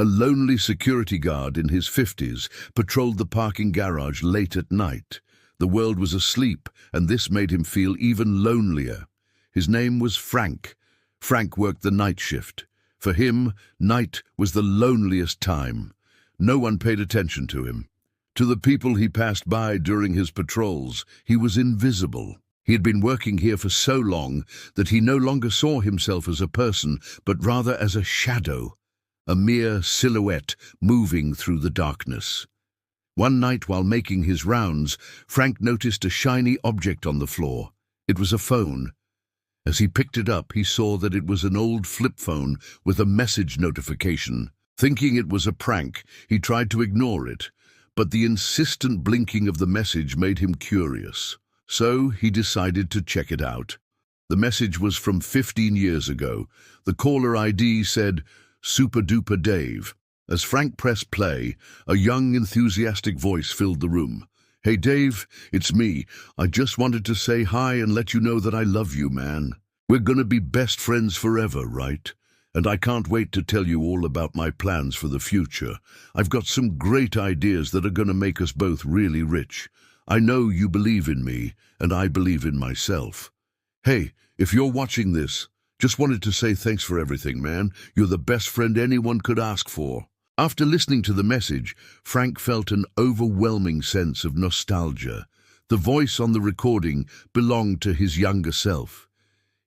A lonely security guard in his 50s patrolled the parking garage late at night. The world was asleep, and this made him feel even lonelier. His name was Frank. Frank worked the night shift. For him, night was the loneliest time. No one paid attention to him. To the people he passed by during his patrols, he was invisible. He had been working here for so long that he no longer saw himself as a person, but rather as a shadow, a mere silhouette moving through the darkness. One night while making his rounds, Frank noticed a shiny object on the floor. It was a phone. As he picked it up, he saw that it was an old flip phone with a message notification. Thinking it was a prank, he tried to ignore it, but the insistent blinking of the message made him curious. So he decided to check it out. The message was from 15 years ago. The caller ID said, "Super Duper Dave." As Frank pressed play, a young, enthusiastic voice filled the room. "Hey Dave, it's me. I just wanted to say hi and let you know that I love you, man. We're gonna be best friends forever, right? And I can't wait to tell you all about my plans for the future. I've got some great ideas that are gonna make us both really rich. I know you believe in me, and I believe in myself. Hey, if you're watching this, just wanted to say thanks for everything, man. You're the best friend anyone could ask for." After listening to the message, Frank felt an overwhelming sense of nostalgia. The voice on the recording belonged to his younger self.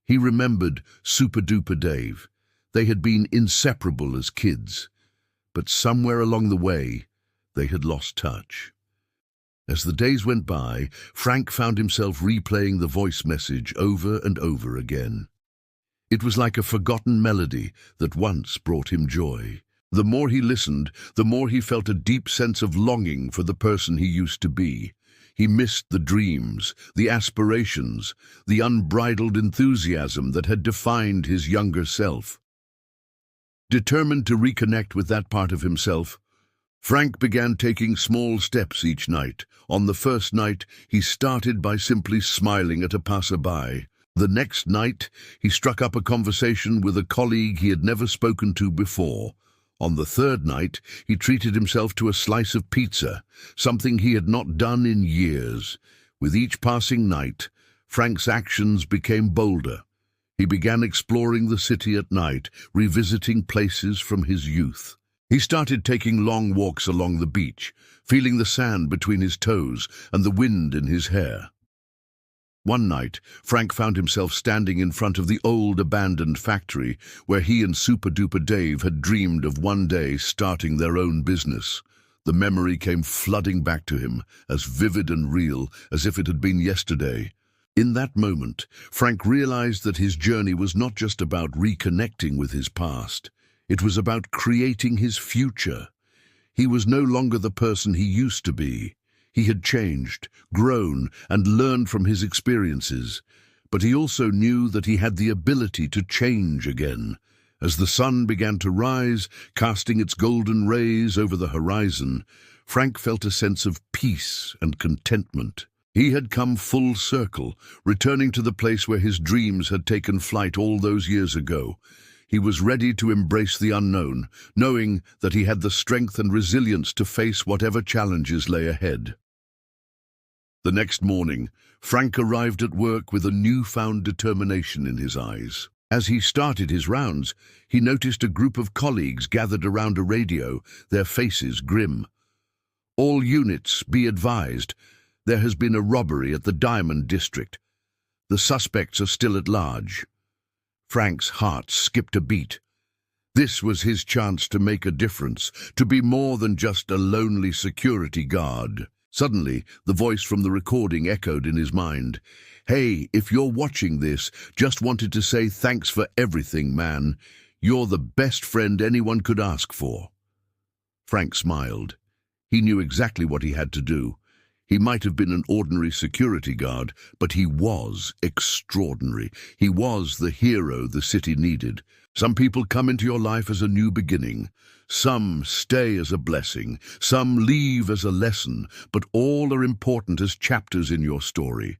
He remembered Super Duper Dave. They had been inseparable as kids, but somewhere along the way, they had lost touch. As the days went by, Frank found himself replaying the voice message over and over again. It was like a forgotten melody that once brought him joy. The more he listened, the more he felt a deep sense of longing for the person he used to be. He missed the dreams, the aspirations, the unbridled enthusiasm that had defined his younger self. Determined to reconnect with that part of himself, Frank began taking small steps each night. On the first night, he started by simply smiling at a passerby. The next night, he struck up a conversation with a colleague he had never spoken to before. On the third night, he treated himself to a slice of pizza, something he had not done in years. With each passing night, Frank's actions became bolder. He began exploring the city at night, revisiting places from his youth. He started taking long walks along the beach, feeling the sand between his toes and the wind in his hair. One night, Frank found himself standing in front of the old abandoned factory where he and Super Duper Dave had dreamed of one day starting their own business. The memory came flooding back to him, as vivid and real as if it had been yesterday. In that moment, Frank realized that his journey was not just about reconnecting with his past. It was about creating his future. He was no longer the person he used to be. He had changed, grown, and learned from his experiences, but he also knew that he had the ability to change again. As the sun began to rise, casting its golden rays over the horizon, Frank felt a sense of peace and contentment. He had come full circle, returning to the place where his dreams had taken flight all those years ago. He was ready to embrace the unknown, knowing that he had the strength and resilience to face whatever challenges lay ahead. The next morning, Frank arrived at work with a newfound determination in his eyes. As he started his rounds, he noticed a group of colleagues gathered around a radio, their faces grim. "All units, be advised. There has been a robbery at the Diamond District. The suspects are still at large." Frank's heart skipped a beat. This was his chance to make a difference, to be more than just a lonely security guard. Suddenly, the voice from the recording echoed in his mind. "Hey, if you're watching this, just wanted to say thanks for everything, man. You're the best friend anyone could ask for." Frank smiled. He knew exactly what he had to do. He might have been an ordinary security guard, but he was extraordinary. He was the hero the city needed. Some people come into your life as a new beginning. Some stay as a blessing. Some leave as a lesson, but all are important as chapters in your story.